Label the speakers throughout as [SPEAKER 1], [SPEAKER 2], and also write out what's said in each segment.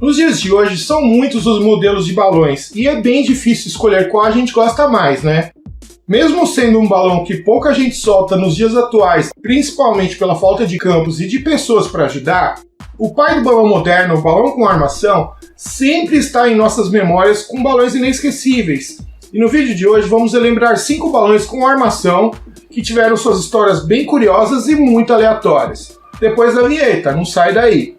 [SPEAKER 1] Nos dias de hoje são muitos os modelos de balões e é bem difícil escolher qual a gente gosta mais, né? Mesmo sendo um balão que pouca gente solta nos dias atuais, principalmente pela falta de campos e de pessoas para ajudar, o pai do balão moderno, o balão com armação, sempre está em nossas memórias com balões inesquecíveis. E no vídeo de hoje vamos relembrar 5 balões com armação que tiveram suas histórias bem curiosas e muito aleatórias. Depois da vinheta, não sai daí!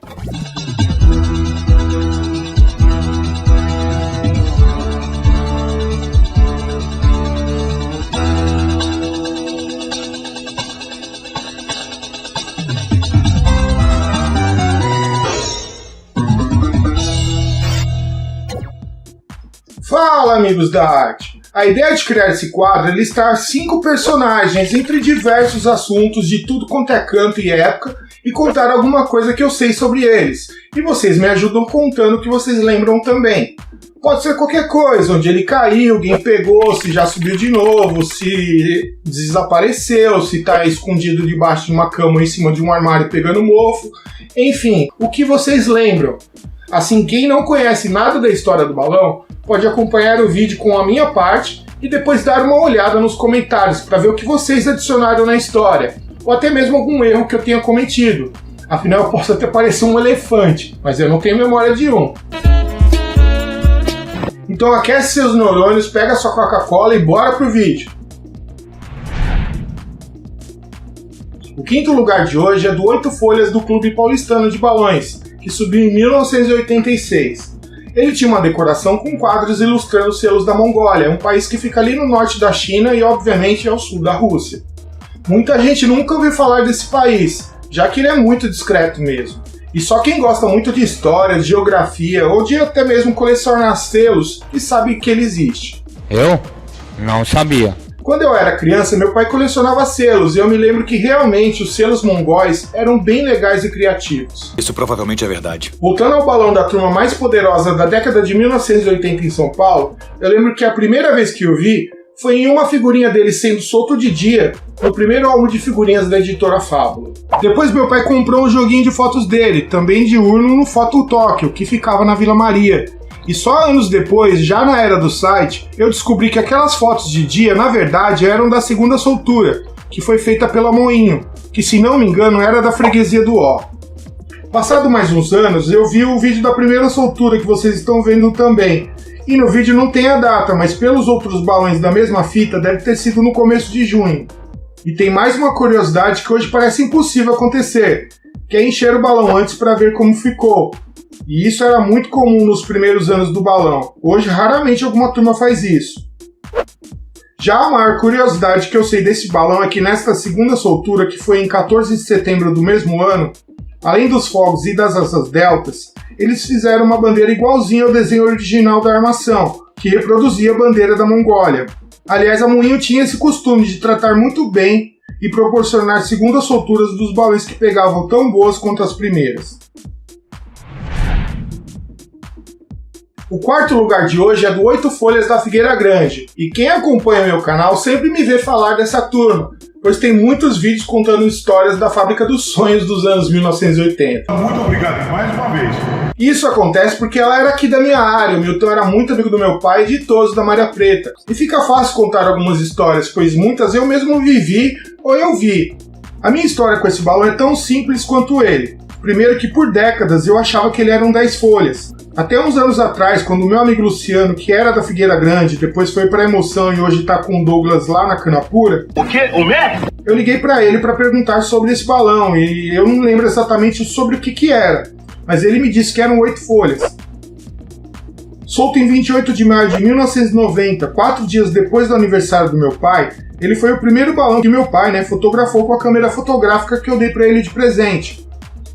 [SPEAKER 1] Fala, amigos da arte! A ideia de criar esse quadro é listar 5 personagens entre diversos assuntos de tudo quanto é canto e época e contar alguma coisa que eu sei sobre eles. E vocês me ajudam contando o que vocês lembram também. Pode ser qualquer coisa, onde ele caiu, alguém pegou, se já subiu de novo, se desapareceu, se está escondido debaixo de uma cama ou em cima de um armário pegando mofo. Enfim, o que vocês lembram. Assim, quem não conhece nada da história do balão, pode acompanhar o vídeo com a minha parte e depois dar uma olhada nos comentários para ver o que vocês adicionaram na história, ou até mesmo algum erro que eu tenha cometido. Afinal, eu posso até parecer um elefante, mas eu não tenho memória de um. Então aquece seus neurônios, pega sua Coca-Cola e bora pro vídeo. O quinto lugar de hoje é do 8 Folhas do Clube Paulistano de Balões, que subiu em 1986. Ele tinha uma decoração com quadros ilustrando os selos da Mongólia, um país que fica ali no norte da China e obviamente ao sul da Rússia. Muita gente nunca ouviu falar desse país, já que ele é muito discreto mesmo. E só quem gosta muito de história, de geografia ou de até mesmo colecionar selos que sabe que ele existe.
[SPEAKER 2] Eu? Não sabia.
[SPEAKER 1] Quando eu era criança, meu pai colecionava selos e eu me lembro que realmente os selos mongóis eram bem legais e criativos.
[SPEAKER 3] Isso provavelmente é verdade.
[SPEAKER 1] Voltando ao balão da turma mais poderosa da década de 1980 em São Paulo, eu lembro que a primeira vez que eu vi foi em uma figurinha dele sendo solto de dia no primeiro álbum de figurinhas da editora Fábula. Depois meu pai comprou um joguinho de fotos dele, também diurno no Foto Tóquio, que ficava na Vila Maria. E só anos depois, já na era do site, eu descobri que aquelas fotos de dia, na verdade, eram da segunda soltura, que foi feita pela Moinho, que se não me engano era da freguesia do Ó. Passado mais uns anos, eu vi o vídeo da primeira soltura que vocês estão vendo também. E no vídeo não tem a data, mas pelos outros balões da mesma fita, deve ter sido no começo de junho. E tem mais uma curiosidade que hoje parece impossível acontecer, que é encher o balão antes para ver como ficou. E isso era muito comum nos primeiros anos do balão. Hoje, raramente alguma turma faz isso. Já a maior curiosidade que eu sei desse balão é que nesta segunda soltura, que foi em 14 de setembro do mesmo ano, além dos fogos e das asas deltas, eles fizeram uma bandeira igualzinha ao desenho original da armação, que reproduzia a bandeira da Mongólia. Aliás, a Moinho tinha esse costume de tratar muito bem e proporcionar segundas solturas dos balões que pegavam tão boas quanto as primeiras. O quarto lugar de hoje é do 8 Folhas da Figueira Grande, e quem acompanha meu canal sempre me vê falar dessa turma, pois tem muitos vídeos contando histórias da Fábrica dos Sonhos dos anos 1980.
[SPEAKER 4] Muito obrigado mais uma vez.
[SPEAKER 1] Isso acontece porque ela era aqui da minha área, o Milton era muito amigo do meu pai e de todos da Maria Preta, e fica fácil contar algumas histórias, pois muitas eu mesmo vivi ou eu vi. A minha história com esse balão é tão simples quanto ele. Primeiro que por décadas eu achava que ele era um 10 folhas. Até uns anos atrás, quando o meu amigo Luciano, que era da Figueira Grande, depois foi pra Emoção e hoje tá com o Douglas lá na Cana Pura...
[SPEAKER 4] O quê? O mesmo?
[SPEAKER 1] Eu liguei pra ele pra perguntar sobre esse balão e eu não lembro exatamente sobre o que era, mas ele me disse que eram 8 folhas. Solto em 28 de maio de 1990, 4 dias depois do aniversário do meu pai, ele foi o primeiro balão que meu pai, fotografou com a câmera fotográfica que eu dei pra ele de presente.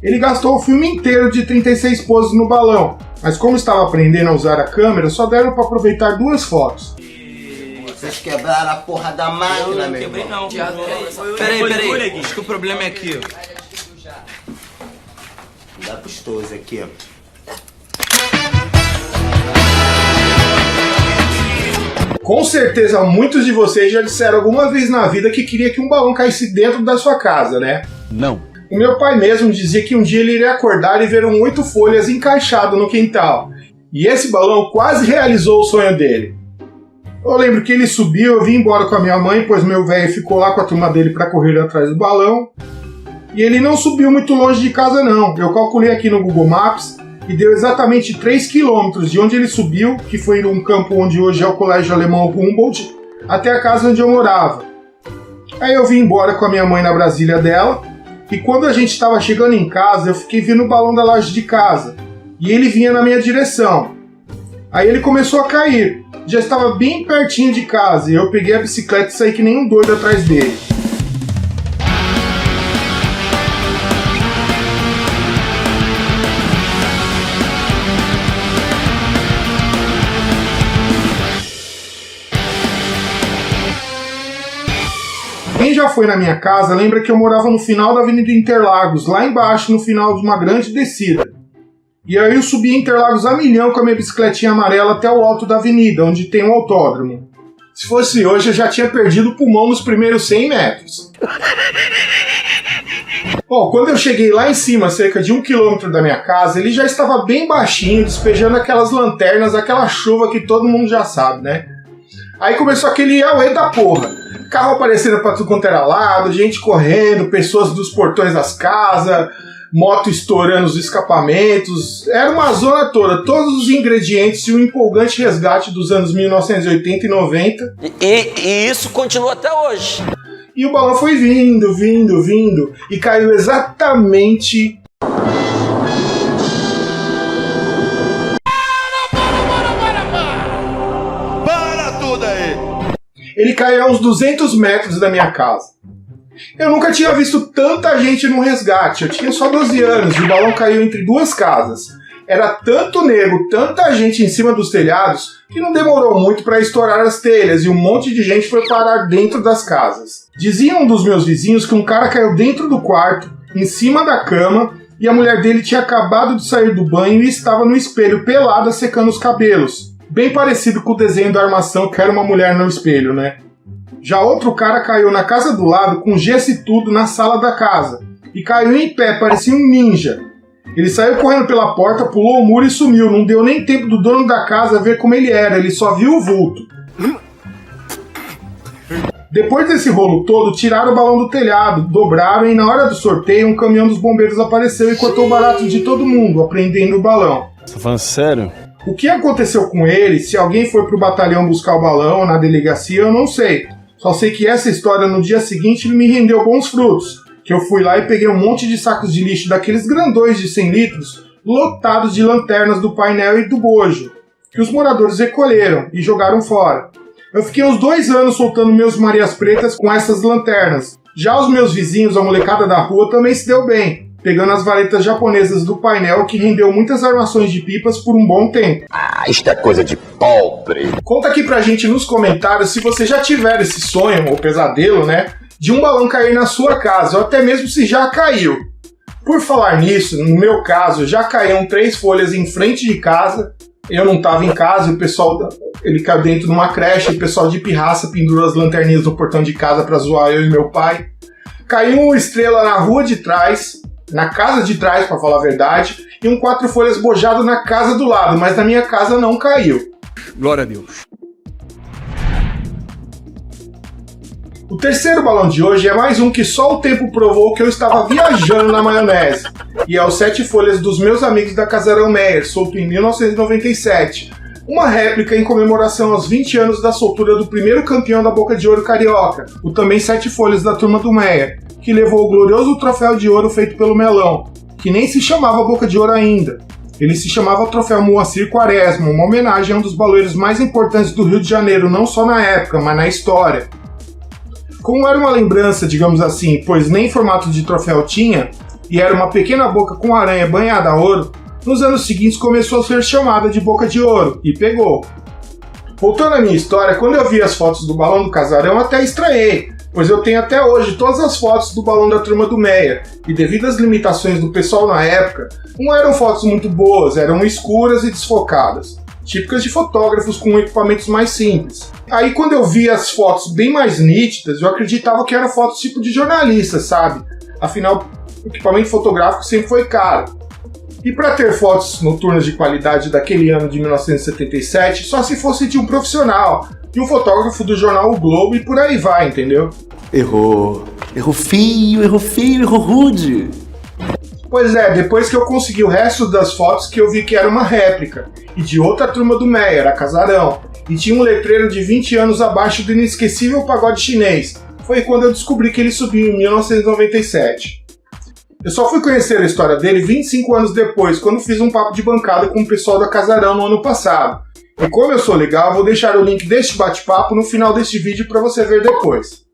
[SPEAKER 1] Ele gastou o filme inteiro de 36 poses no balão, mas como estava aprendendo a usar a câmera, só deram para aproveitar 2 fotos.
[SPEAKER 5] Vocês quebraram a porra da máquina, meu irmão.
[SPEAKER 6] Não, peraí. Acho que o problema é aqui, ó.
[SPEAKER 5] Dá gostoso aqui, ó.
[SPEAKER 1] Com certeza muitos de vocês já disseram alguma vez na vida que queria que um balão caísse dentro da sua casa, né?
[SPEAKER 2] Não.
[SPEAKER 1] O meu pai mesmo dizia que um dia ele iria acordar e ver 8 folhas encaixado no quintal. E esse balão quase realizou o sonho dele. Eu lembro que ele subiu, eu vim embora com a minha mãe, pois meu velho ficou lá com a turma dele para correr atrás do balão. E ele não subiu muito longe de casa não. Eu calculei aqui no Google Maps e deu exatamente 3 quilômetros de onde ele subiu, que foi num campo onde hoje é o Colégio Alemão Humboldt, até a casa onde eu morava. Aí eu vim embora com a minha mãe na Brasília dela, e quando a gente estava chegando em casa, eu fiquei vendo o balão da laje de casa, e ele vinha na minha direção. Aí ele começou a cair, já estava bem pertinho de casa, e eu peguei a bicicleta e saí que nem um doido atrás dele. Quem já foi na minha casa lembra que eu morava no final da Avenida Interlagos, lá embaixo, no final de uma grande descida. E aí eu subi Interlagos a milhão com a minha bicicletinha amarela até o alto da avenida, onde tem um autódromo. Se fosse hoje, eu já tinha perdido o pulmão nos primeiros 100 metros. Bom, quando eu cheguei lá em cima, cerca de 1 quilômetro da minha casa, ele já estava bem baixinho, despejando aquelas lanternas, aquela chuva que todo mundo já sabe, né? Aí começou aquele auê da porra. Carro aparecendo pra tudo quanto era lado, gente correndo, pessoas dos portões das casas, moto estourando os escapamentos. Era uma zona toda, todos os ingredientes e um empolgante resgate dos anos 1980 e 90.
[SPEAKER 3] E isso continua até hoje.
[SPEAKER 1] E o balão foi vindo, e caiu exatamente... Ele caiu a uns 200 metros da minha casa. Eu nunca tinha visto tanta gente no resgate, eu tinha só 12 anos e o balão caiu entre 2 casas. Era tanto nego, tanta gente em cima dos telhados, que não demorou muito para estourar as telhas e um monte de gente foi parar dentro das casas. Dizia um dos meus vizinhos que um cara caiu dentro do quarto, em cima da cama, e a mulher dele tinha acabado de sair do banho e estava no espelho pelada secando os cabelos. Bem parecido com o desenho da Armação, que era uma mulher no espelho, né? Já outro cara caiu na casa do lado com gesso e tudo na sala da casa. E caiu em pé, parecia um ninja. Ele saiu correndo pela porta, pulou o muro e sumiu. Não deu nem tempo do dono da casa ver como ele era, ele só viu o vulto. Depois desse rolo todo, tiraram o balão do telhado, dobraram e na hora do sorteio um caminhão dos bombeiros apareceu e cortou o barato de todo mundo, apreendendo o balão.
[SPEAKER 7] Você tá falando sério?
[SPEAKER 1] O que aconteceu com ele, se alguém foi pro batalhão buscar o balão ou na delegacia, eu não sei. Só sei que essa história no dia seguinte me rendeu bons frutos. Que eu fui lá e peguei um monte de sacos de lixo daqueles grandões de 100 litros, lotados de lanternas do painel e do bojo, que os moradores recolheram e jogaram fora. Eu fiquei uns 2 anos soltando meus Marias Pretas com essas lanternas. Já os meus vizinhos, a molecada da rua, também se deu bem, pegando as varetas japonesas do painel que rendeu muitas armações de pipas por um bom tempo.
[SPEAKER 8] Ah, isto é coisa de pobre.
[SPEAKER 1] Conta aqui pra gente nos comentários se você já tiver esse sonho, ou pesadelo, né, de um balão cair na sua casa, ou até mesmo se já caiu. Por falar nisso, no meu caso, já caíram 3 folhas em frente de casa, eu não tava em casa, e o pessoal, ele caiu dentro de uma creche, o pessoal de pirraça pendurou as lanterninhas no portão de casa pra zoar eu e meu pai. Caiu uma estrela na rua de trás, na casa de trás, pra falar a verdade, e um 4 folhas bojado na casa do lado, mas na minha casa não caiu.
[SPEAKER 7] Glória a Deus.
[SPEAKER 1] O terceiro balão de hoje é mais um que só o tempo provou que eu estava viajando na maionese, e é o 7 folhas dos meus amigos da Casarão Meyer, solto em 1997, uma réplica em comemoração aos 20 anos da soltura do primeiro campeão da Boca de Ouro carioca, o também 7 folhas da turma do Meyer, que levou o glorioso troféu de ouro feito pelo Melão, que nem se chamava Boca de Ouro ainda. Ele se chamava Troféu Moacir Quaresma, uma homenagem a um dos baloeiros mais importantes do Rio de Janeiro, não só na época, mas na história. Como era uma lembrança, digamos assim, pois nem formato de troféu tinha, e era uma pequena boca com aranha banhada a ouro, nos anos seguintes começou a ser chamada de Boca de Ouro, e pegou. Voltando à minha história, quando eu vi as fotos do balão do casarão, até estranhei, pois eu tenho até hoje todas as fotos do balão da turma do Meyer, e devido às limitações do pessoal na época, não eram fotos muito boas, eram escuras e desfocadas, típicas de fotógrafos com equipamentos mais simples. Aí quando eu vi as fotos bem mais nítidas, eu acreditava que eram fotos tipo de jornalista, sabe? Afinal, o equipamento fotográfico sempre foi caro. E para ter fotos noturnas de qualidade daquele ano de 1977, só se fosse de um profissional, de um fotógrafo do jornal O Globo e por aí vai, entendeu?
[SPEAKER 7] Errou. Errou feio, errou rude.
[SPEAKER 1] Pois é, depois que eu consegui o resto das fotos que eu vi que era uma réplica, e de outra turma do Meyer, a Casarão, e tinha um letreiro de 20 anos abaixo do inesquecível pagode chinês. Foi quando eu descobri que ele subiu em 1997. Eu só fui conhecer a história dele 25 anos depois, quando fiz um papo de bancada com o pessoal da Casarão no ano passado. E como eu sou legal, vou deixar o link deste bate-papo no final deste vídeo para você ver depois.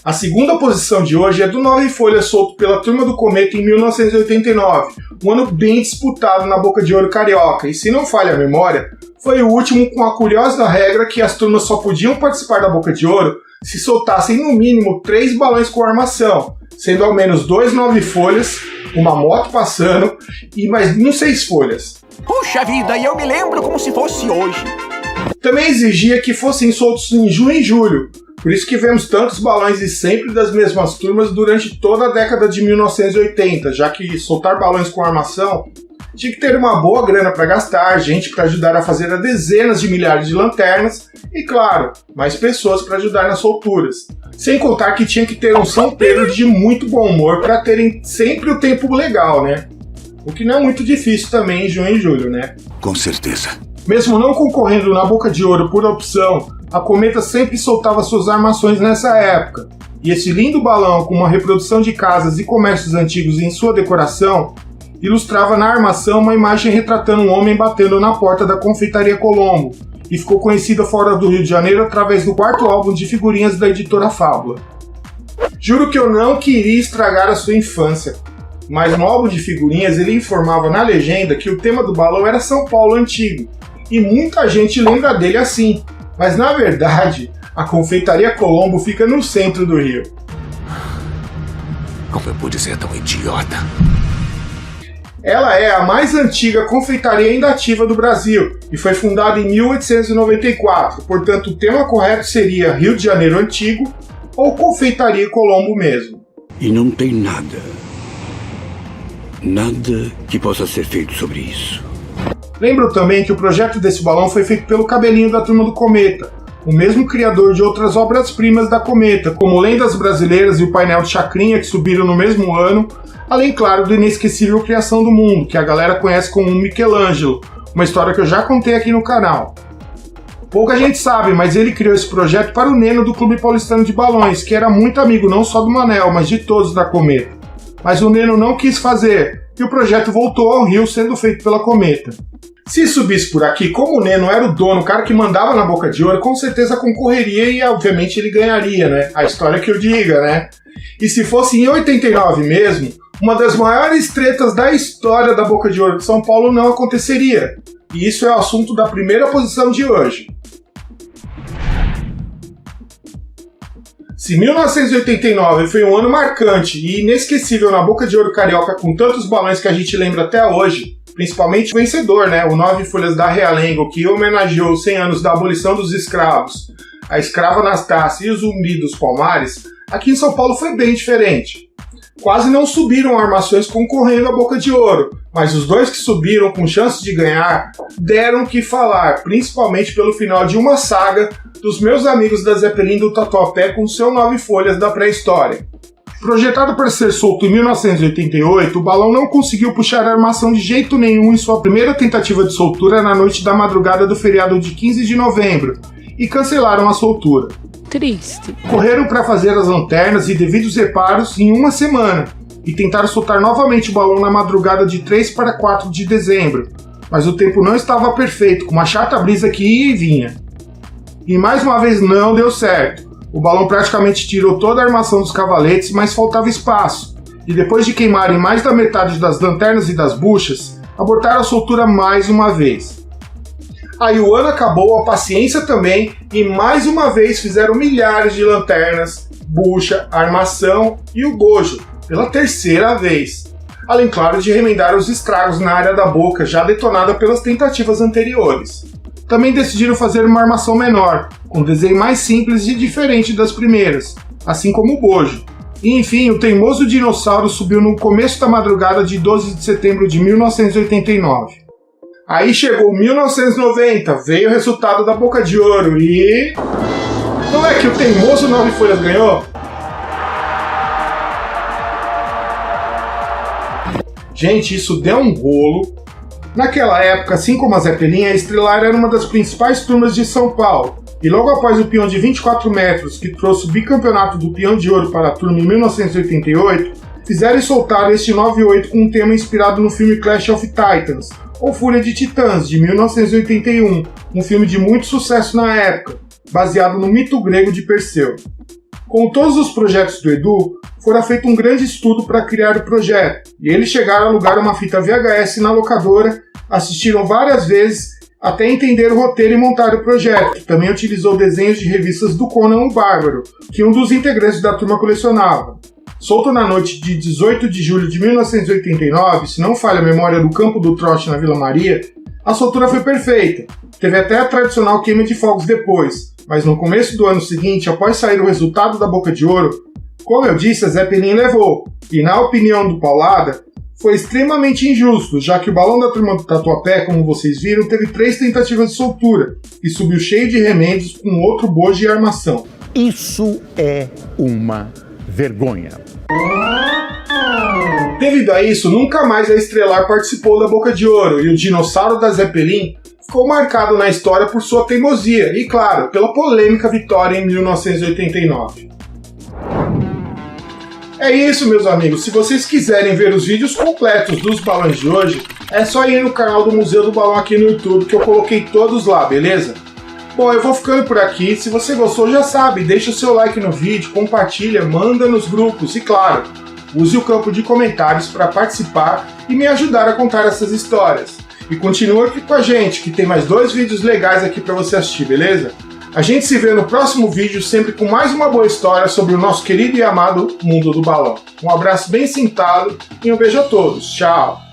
[SPEAKER 1] A segunda posição de hoje é do 9 Folhas solto pela Turma do Cometa em 1989, um ano bem disputado na Boca de Ouro carioca, e se não falha a memória, foi o último com a curiosa regra que as turmas só podiam participar da Boca de Ouro se soltassem no mínimo 3 balões com armação, sendo ao menos 2 9 folhas, uma moto passando e mais uns 6 folhas.
[SPEAKER 9] Puxa vida, eu me lembro como se fosse hoje.
[SPEAKER 1] Também exigia que fossem soltos em junho e julho, por isso que vemos tantos balões e sempre das mesmas turmas durante toda a década de 1980, já que soltar balões com armação tinha que ter uma boa grana para gastar, gente para ajudar a fazer a dezenas de milhares de lanternas e, claro, mais pessoas para ajudar nas solturas. Sem contar que tinha que ter um São Pedro de muito bom humor para terem sempre o tempo legal, né? O que não é muito difícil também em junho e julho, né?
[SPEAKER 7] Com certeza.
[SPEAKER 1] Mesmo não concorrendo na Boca de Ouro por opção, a Cometa sempre soltava suas armações nessa época. E esse lindo balão com uma reprodução de casas e comércios antigos em sua decoração ilustrava na armação uma imagem retratando um homem batendo na porta da Confeitaria Colombo, e ficou conhecida fora do Rio de Janeiro através do 4º álbum de figurinhas da editora Fábula. Juro que eu não queria estragar a sua infância, mas no álbum de figurinhas ele informava na legenda que o tema do balão era São Paulo Antigo, e muita gente lembra dele assim, mas na verdade a Confeitaria Colombo fica no centro do Rio.
[SPEAKER 7] Como eu pude ser tão idiota?
[SPEAKER 1] Ela é a mais antiga confeitaria ainda ativa do Brasil e foi fundada em 1894, portanto o tema correto seria Rio de Janeiro Antigo ou Confeitaria Colombo mesmo.
[SPEAKER 7] E não tem nada que possa ser feito sobre isso.
[SPEAKER 1] Lembro também que o projeto desse balão foi feito pelo Cabelinho da Turma do Cometa, o mesmo criador de outras obras-primas da Cometa, como Lendas Brasileiras e o painel de Chacrinha, que subiram no mesmo ano, além, claro, do inesquecível Criação do Mundo, que a galera conhece como Michelangelo, uma história que eu já contei aqui no canal. Pouca gente sabe, mas ele criou esse projeto para o Neno do Clube Paulistano de Balões, que era muito amigo não só do Manel, mas de todos da Cometa. Mas o Neno não quis fazer, e o projeto voltou ao Rio sendo feito pela Cometa. Se subisse por aqui, como o Neno era o dono, o cara que mandava na Boca de Ouro, com certeza concorreria e obviamente ele ganharia, né? A história que eu diga, né? E se fosse em 89 mesmo, uma das maiores tretas da história da Boca de Ouro de São Paulo não aconteceria. E isso é o assunto da primeira posição de hoje. Se 1989 foi um ano marcante e inesquecível na Boca de Ouro carioca com tantos balões que a gente lembra até hoje, principalmente o vencedor, né, o 9 Folhas da Realengo, que homenageou os 100 anos da abolição dos escravos, a escrava Anastácia e o Zumbi dos Palmares, aqui em São Paulo foi bem diferente. Quase não subiram armações concorrendo à Boca de Ouro, mas os dois que subiram com chance de ganhar deram o que falar, principalmente pelo final de uma saga dos meus amigos da Zeppelin do Tatuapé com seu 9 Folhas da pré-história. Projetado para ser solto em 1988, o balão não conseguiu puxar a armação de jeito nenhum em sua primeira tentativa de soltura na noite da madrugada do feriado de 15 de novembro, e cancelaram a soltura.
[SPEAKER 10] Triste.
[SPEAKER 1] Correram para fazer as lanternas e devidos reparos em uma semana, e tentaram soltar novamente o balão na madrugada de 3 para 4 de dezembro, mas o tempo não estava perfeito, com uma chata brisa que ia e vinha. E mais uma vez não deu certo. O balão praticamente tirou toda a armação dos cavaletes, mas faltava espaço, e depois de queimarem mais da metade das lanternas e das buchas, abortaram a soltura mais uma vez. Aí o ano acabou, a paciência também, e mais uma vez fizeram milhares de lanternas, bucha, armação e o bojo, pela terceira vez. Além, claro, de remendar os estragos na área da boca, já detonada pelas tentativas anteriores. Também decidiram fazer uma armação menor, com desenho mais simples e diferente das primeiras, assim como o bojo. E enfim, o teimoso dinossauro subiu no começo da madrugada de 12 de setembro de 1989. Aí chegou 1990, veio o resultado da Boca de Ouro e... Não é que o teimoso 9 folhas ganhou? Gente, isso deu um rolo. Naquela época, assim como a Zeppelin, a Estrelar era uma das principais turmas de São Paulo. E logo após o peão de 24 metros, que trouxe o bicampeonato do peão de ouro para a turma em 1988, fizeram e soltaram este 9/8 com um tema inspirado no filme Clash of Titans, ou Fúria de Titãs, de 1981, um filme de muito sucesso na época, baseado no mito grego de Perseu. Com todos os projetos do Edu, fora feito um grande estudo para criar o projeto, e eles chegaram a alugar uma fita VHS na locadora, assistiram várias vezes até entender o roteiro e montar o projeto, que também utilizou desenhos de revistas do Conan o Bárbaro, que um dos integrantes da turma colecionava. Solto na noite de 18 de julho de 1989, se não falha a memória do Campo do Trote na Vila Maria, a soltura foi perfeita. Teve até a tradicional queima de fogos depois, mas no começo do ano seguinte, após sair o resultado da Boca de Ouro, como eu disse, a Zeppelin levou, e na opinião do Paulada, foi extremamente injusto, já que o balão da turma do Tatuapé, como vocês viram, teve 3 tentativas de soltura, e subiu cheio de remendos com outro bojo e armação.
[SPEAKER 9] Isso é uma vergonha.
[SPEAKER 1] Devido a isso, nunca mais a Estrelar participou da Boca de Ouro, e o dinossauro da Zeppelin ficou marcado na história por sua teimosia e, claro, pela polêmica vitória em 1989. É isso, meus amigos. Se vocês quiserem ver os vídeos completos dos balões de hoje, é só ir no canal do Museu do Balão aqui no YouTube, que eu coloquei todos lá, beleza? Bom, eu vou ficando por aqui. Se você gostou, já sabe, deixa o seu like no vídeo, compartilha, manda nos grupos e, claro, use o campo de comentários para participar e me ajudar a contar essas histórias. E continua aqui com a gente, que tem mais 2 vídeos legais aqui para você assistir, beleza? A gente se vê no próximo vídeo, sempre com mais uma boa história sobre o nosso querido e amado mundo do balão. Um abraço bem sentado e um beijo a todos. Tchau!